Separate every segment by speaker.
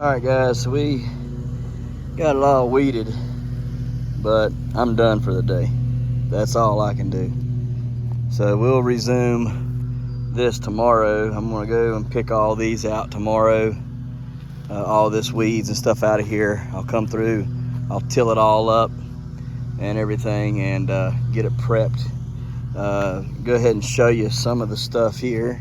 Speaker 1: Alright guys, so we got it all weeded, but I'm done for the day. That's all I can do. So we'll resume this tomorrow. I'm gonna go and pick all these out tomorrow. All this weeds and stuff out of here. I'll come through, I'll till it all up and everything and get it prepped. Go ahead and show you some of the stuff here.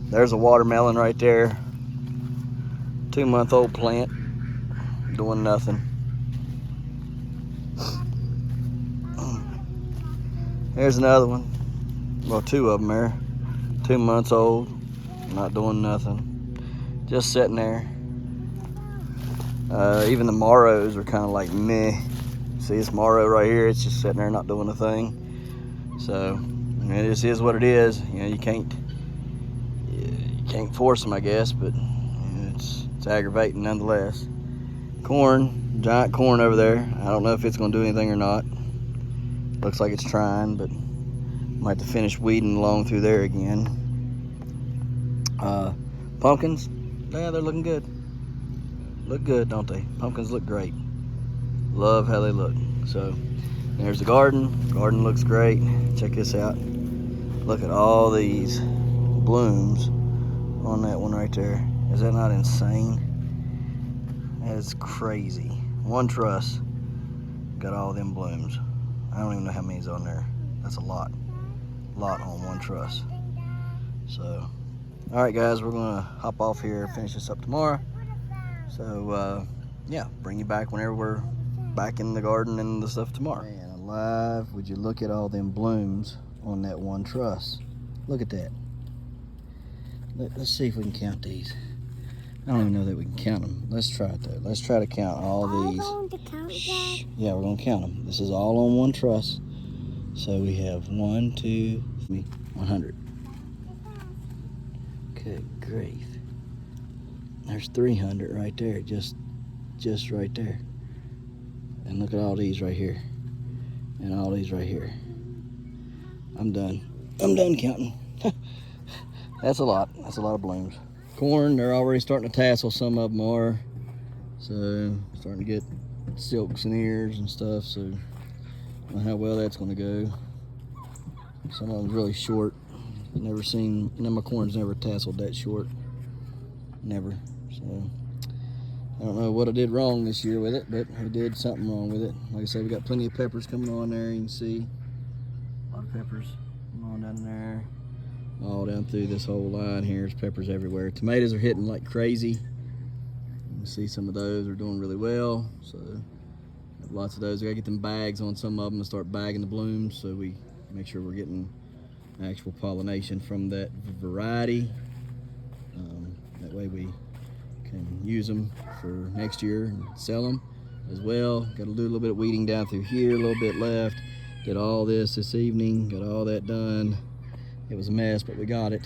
Speaker 1: There's a watermelon right there. 2-month-old plant, doing nothing. There's another one. Well, 2 of them there. 2 months old, not doing nothing. Just sitting there. Even the marrows are kind of like meh. See this marrow right here? It's just sitting there, not doing a thing. So it just is what it is. You know, you can't force them, I guess, but it's aggravating nonetheless. Corn, giant corn over there. I don't know if it's going to do anything or not. Looks like it's trying, but might have to finish weeding along through there again. Pumpkins, yeah, they're looking good. Look good, don't they? Pumpkins look great. Love how they look. So there's the garden. Garden looks great. Check this out. Look at all these blooms on that one right there. Is that not insane? That is crazy. One truss got all them blooms. I don't even know how many's on there. That's a lot on one truss. So all right guys, we're gonna hop off here, finish this up tomorrow. So yeah, bring you back whenever we're back in the garden and the stuff tomorrow. Man alive, would you look at all them blooms on that one truss? Look at that. Let's see if we can count these. I don't even know that we can count them. Let's try it though. Let's try to count all these.
Speaker 2: Are we going to count that?
Speaker 1: Yeah, we're going to count them. This is all on one truss. So we have 1, 2, 3, 100. Good grief. There's 300 right there, just right there. And look at all these right here. And all these right here. I'm done. I'm done counting. That's a lot. That's a lot of blooms. Corn, they're already starting to tassel. Some of them are. So, starting to get silks and ears and stuff. So, I don't know how well that's going to go. Some of them's really short. Never seen, my corn's never tasseled that short. Never. So, I don't know what I did wrong this year with it, but I did something wrong with it. Like I said, we got plenty of peppers coming on there. You can see a lot of peppers coming on down there. All down through this whole line here. There's peppers everywhere. Tomatoes are hitting like crazy. You can see some of those are doing really well. So have lots of those. We gotta get them bags on some of them and start bagging the blooms so we make sure we're getting actual pollination from that variety. That way we can use them for next year and sell them as well. Got to do a little bit of weeding down through here, a little bit left. Did all this evening, got all that done. It was a mess, but we got it.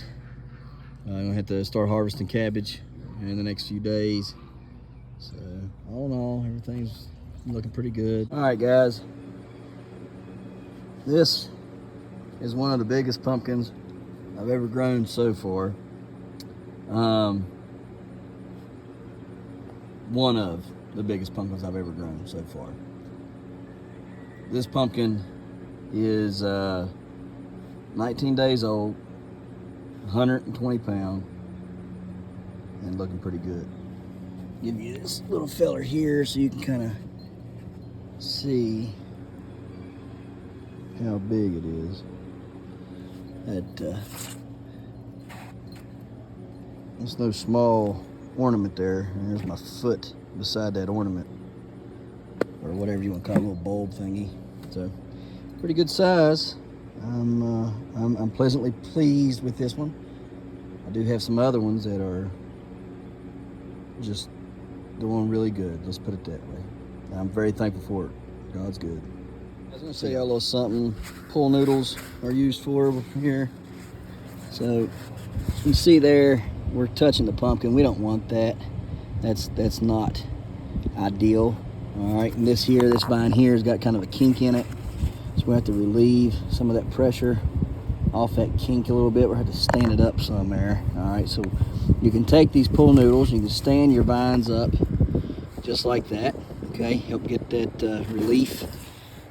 Speaker 1: I'm gonna have to start harvesting cabbage in the next few days. So all in all, everything's looking pretty good. All right, guys. This is one of the biggest pumpkins I've ever grown so far. One of, the biggest pumpkins I've ever grown so far. This pumpkin is 19 days old, 120 pounds, and looking pretty good. Give you this little feller here so you can kind of see how big it is. It's no small ornament there, and there's my foot beside that ornament, or whatever you want to call it, a little bulb thingy. So pretty good size. I'm pleasantly pleased with this one. I do have some other ones that are just doing really good. Let's put it that way. I'm very thankful for it. God's good. I was gonna say a little something pool noodles are used for here. So you can see there, we're touching the pumpkin. We don't want that. That's not ideal. All right, and this vine here has got kind of a kink in it. So we have to relieve some of that pressure off that kink a little bit. We'll have to stand it up some there. All right, so you can take these pool noodles, you can stand your vines up just like that. Okay, help get that relief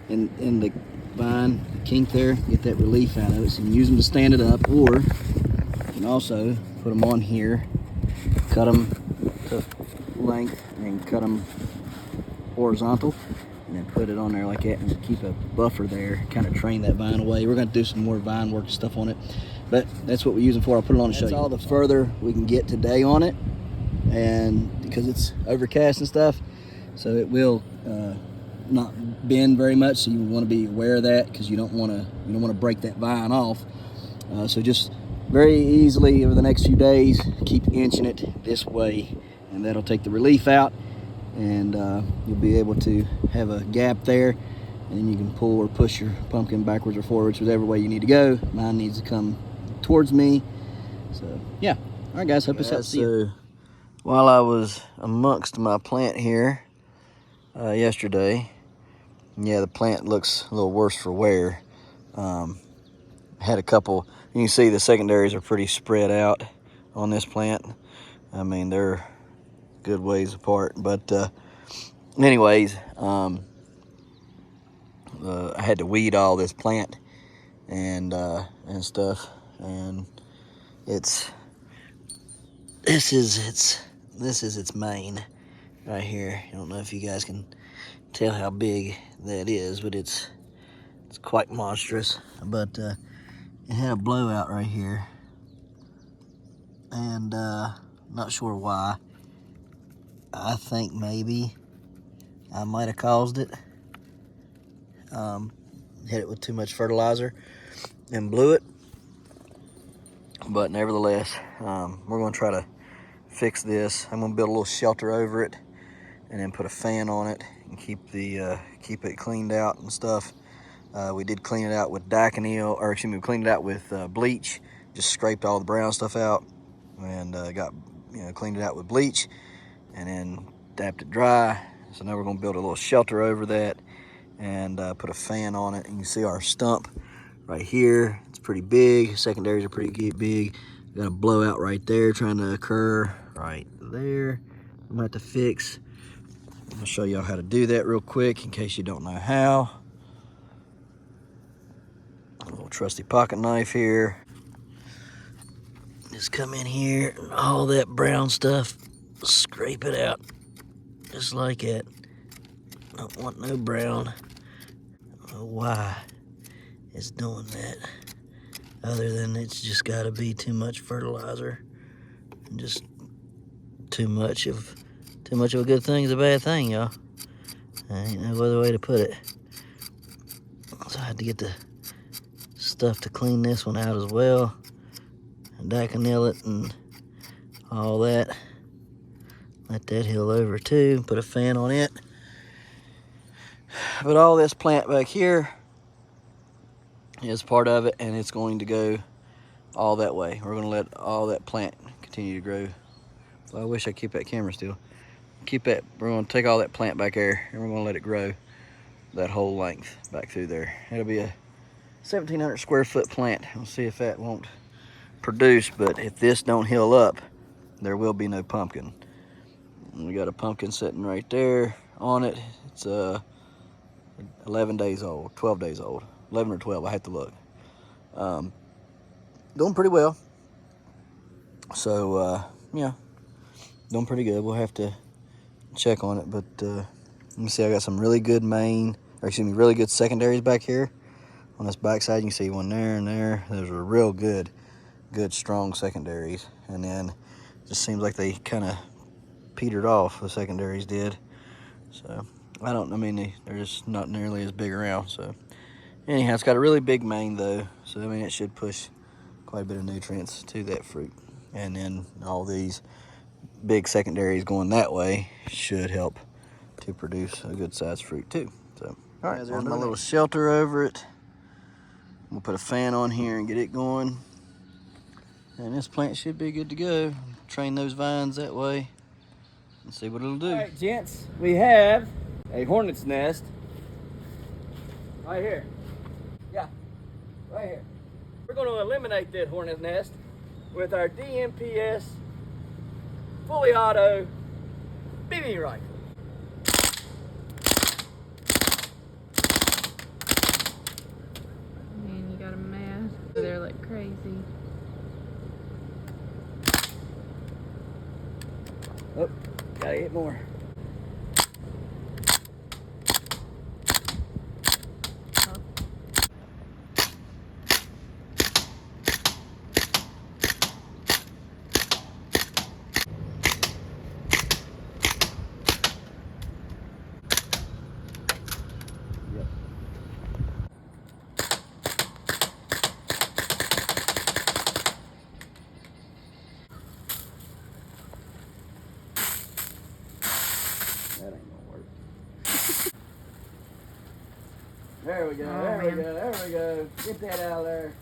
Speaker 1: in the vine kink there, get that relief out of it. So you can use them to stand it up, or you can also put them on here, cut them to length and cut them horizontal, and then put it on there like that and keep a buffer there, kind of train that vine away. We're going to do some more vine work and stuff on it, but that's what we're using for. I'll put it on to show you. That's all the further we can get today on it, and because it's overcast and stuff, so it will not bend very much, so you want to be aware of that, because you don't want to break that vine off. So just very easily over the next few days, keep inching it this way, and that'll take the relief out, and you'll be able to have a gap there, and then you can pull or push your pumpkin backwards or forwards, whichever way you need to go. Mine needs to come towards me. So yeah, all right guys, hope this helps. So while I was amongst my plant here yesterday, yeah, the plant looks a little worse for wear. Had a couple, you can see the secondaries are pretty spread out on this plant. I mean, they're good ways apart, but anyways, I had to weed all this plant and stuff, and this is its mane right here. I don't know if you guys can tell how big that is, but it's quite monstrous. But it had a blowout right here, and not sure why. I think maybe I might have caused it. Hit it with too much fertilizer and blew it. But nevertheless, we're going to try to fix this. I'm going to build a little shelter over it, and then put a fan on it and keep it cleaned out and stuff. We did clean it out with Daconil, or excuse me, we cleaned it out with bleach. Just scraped all the brown stuff out, and cleaned it out with bleach, and then dapped it dry. So now we're going to build a little shelter over that, and put a fan on it. And you can see our stump right here. It's pretty big. Secondaries are pretty big. Got a blowout right there trying to occur right there. I'm going to have to fix. I'll show y'all how to do that real quick in case you don't know how. A little trusty pocket knife here. Just come in here and all that brown stuff, scrape it out just like that. Don't want no brown. I don't know why it's doing that, other than it's just got to be too much fertilizer, and just too much of a good thing is a bad thing, y'all. Ain't no other way to put it. So I had to get the stuff to clean this one out as well, and Daconil it and all that. Let that heal over too. Put a fan on it. But all this plant back here is part of it, and it's going to go all that way. We're going to let all that plant continue to grow. Well, I wish I could keep that camera still. Keep that. We're going to take all that plant back there, and we're going to let it grow that whole length back through there. It'll be a 1,700 square foot plant. We'll see if that won't produce, but if this don't heal up, there will be no pumpkin. And we got a pumpkin sitting right there on it. It's 11 days old, 12 days old, 11 or 12. I have to look. Doing pretty well. So yeah, doing pretty good. We'll have to check on it, but let me see. I got some really good really good secondaries back here on this back side. You can see one there and there. Those are real good strong secondaries, and then it just seems like they kind of petered off. The secondaries did. So I mean, they're just not nearly as big around. So anyhow, it's got a really big main though, so I mean it should push quite a bit of nutrients to that fruit, and then all these big secondaries going that way should help to produce a good sized fruit too. So all right, there's my little shelter over it. We'll put a fan on here and get it going, and this plant should be good to go. Train those vines that way and see what it'll do.
Speaker 2: All right, gents, we have a hornet's nest right here. Yeah, right here. We're going to eliminate that hornet nest with our DMPS fully auto BB rifle.
Speaker 3: Man, you got a mess. They're like crazy.
Speaker 2: Oh, gotta hit more. That ain't gonna work. There we go, there we go, there we go. Get that out of there.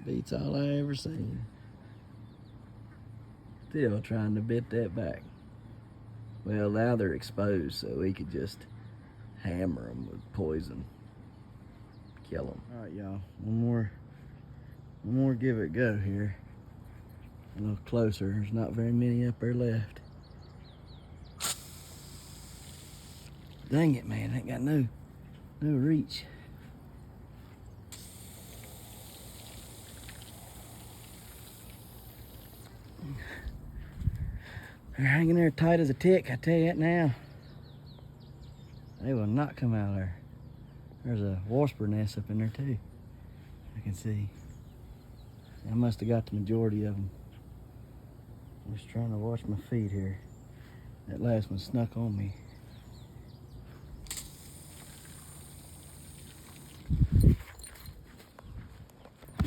Speaker 1: Beats all I ever seen. Still trying to bit that back. Well, now they're exposed, so we could just hammer them with poison. Kill them. All right, y'all. One more give it a go here. A little closer. There's not very many up there left. Dang it, man. Ain't got no reach. They're hanging there tight as a tick, I tell you that now. They will not come out of there. There's a wasp nest up in there too, I can see. I must have got the majority of them. I'm just trying to watch my feet here. That last one snuck on me.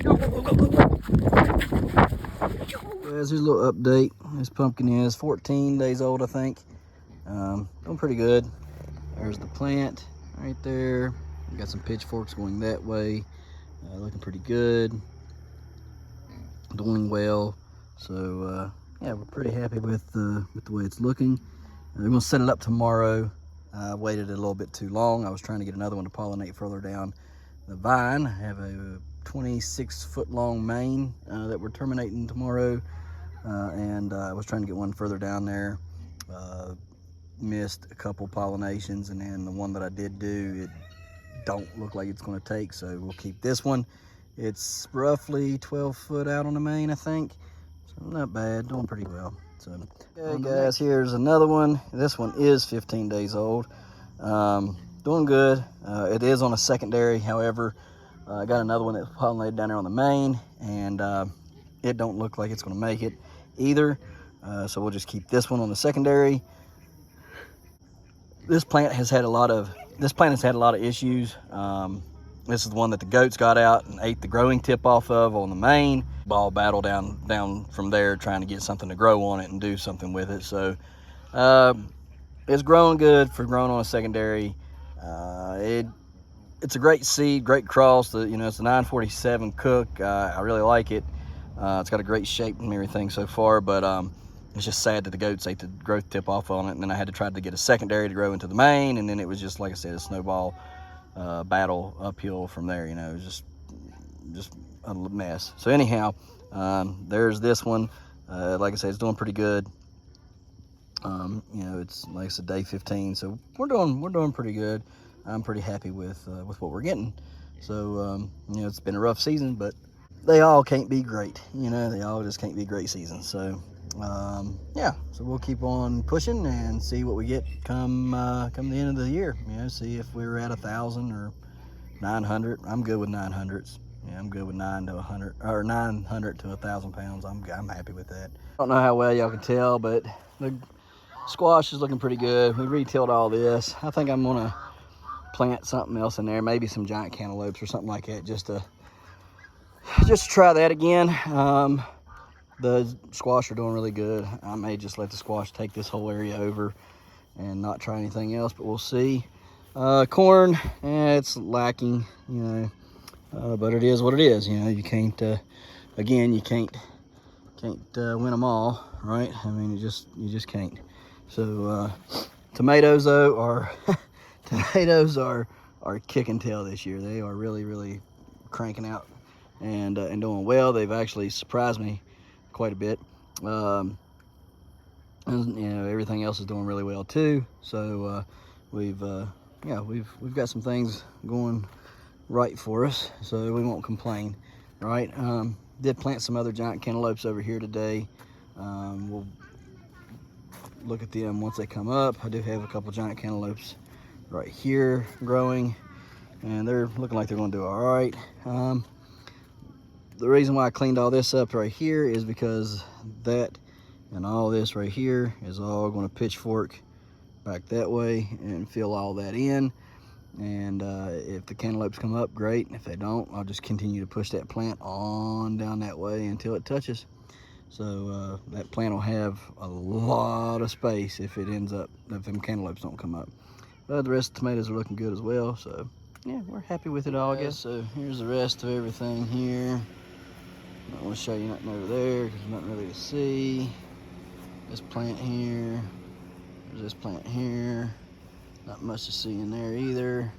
Speaker 1: Go, go, go, go, go. Here's a little update. This pumpkin is 14 days old, I think. Doing pretty good. There's the plant right there. We got some pitchforks going that way. Looking pretty good. Doing well. So yeah, we're pretty happy with the way it's looking. We're gonna set it up tomorrow. I waited a little bit too long. I was trying to get another one to pollinate further down the vine. I have a 26-foot long main that we're terminating tomorrow, and I was trying to get one further down there. Missed a couple pollinations, and then the one that I did do, it don't look like it's going to take, so we'll keep this one. It's roughly 12 foot out on the main, I think, so not bad, doing pretty well. So okay guys, here's another one. This one is 15 days old. Doing good. It is on a secondary, however, I got another one that's pollinated down there on the main, and it don't look like it's going to make it either, so we'll just keep this one on the secondary. This plant has had a lot of issues. This is the one that the goats got out and ate the growing tip off of on the main. Ball battle down from there, trying to get something to grow on it and do something with it. So it's growing good for growing on a secondary. It's a great seed, great cross. It's a 947 Cook. I really like it. It's got a great shape and everything so far, but it's just sad that the goats ate the growth tip off on it, and then I had to try to get a secondary to grow into the main, and then it was just, like I said, a snowball battle uphill from there. You know, just a mess. So anyhow, there's this one. Like I said, it's doing pretty good. You know, it's like I said, day 15, so we're doing pretty good. I'm pretty happy with what we're getting. So you know, it's been a rough season, but they all can't be great. You know, they all just can't be great seasons. So yeah, so we'll keep on pushing and see what we get come the end of the year. You know, see if we're at 1,000 or 900. I'm good with 900s. Yeah, I'm good with 900 to 100 or 900 to 1,000 pounds. I'm happy with that. I don't know how well y'all can tell, but the squash is looking pretty good. We re-tilled all this. I think I'm gonna plant something else in there, maybe some giant cantaloupes or something like that, just to try that again. The squash are doing really good. I may just let the squash take this whole area over and not try anything else, but we'll see. Corn, it's lacking, you know, but it is what it is. You know, you can't, again, you can't win them all, right? I mean, you just can't. So tomatoes though are tomatoes are kicking tail this year. They are really cranking out and doing well. They've actually surprised me quite a bit. And you know, everything else is doing really well too. So we've got some things going right for us, so we won't complain, right? Did plant some other giant cantaloupes over here today. We'll look at them once they come up. I do have a couple giant cantaloupes right here growing, and they're looking like they're going to do all right. The reason why I cleaned all this up right here is because that and all this right here is all going to pitchfork back that way and fill all that in. And if the cantaloupes come up, great. If they don't, I'll just continue to push that plant on down that way until it touches. So that plant will have a lot of space if them cantaloupes don't come up. But the rest of the tomatoes are looking good as well. So yeah, we're happy with it all, I guess. So here's the rest of everything here. I don't want to show you nothing over there because there's nothing really to see. This plant here, there's this plant here. Not much to see in there either.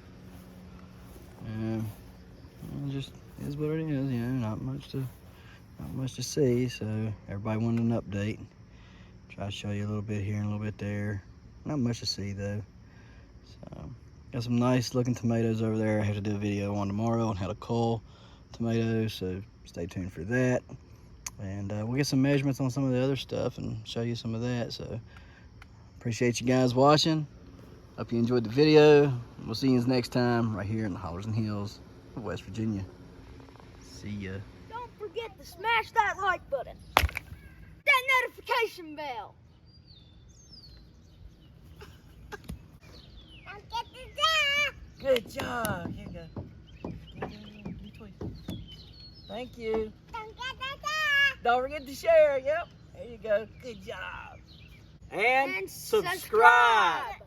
Speaker 1: It just is what it is, you know, not much to see. So everybody wanted an update. Try to show you a little bit here and a little bit there. Not much to see though. So got some nice looking tomatoes over there. I have to do a video on tomorrow on how to cull tomatoes, so stay tuned for that. And we'll get some measurements on some of the other stuff and show you some of that. So appreciate you guys watching. Hope you enjoyed the video. We'll see you next time right here in the Hollers and Hills of West Virginia. See ya.
Speaker 4: Don't forget to smash that like button. That notification bell. Don't get the
Speaker 1: Good job. Here you go. Thank you.
Speaker 4: Don't get the
Speaker 1: Don't forget to share. Yep. There you go. Good job.
Speaker 4: And subscribe.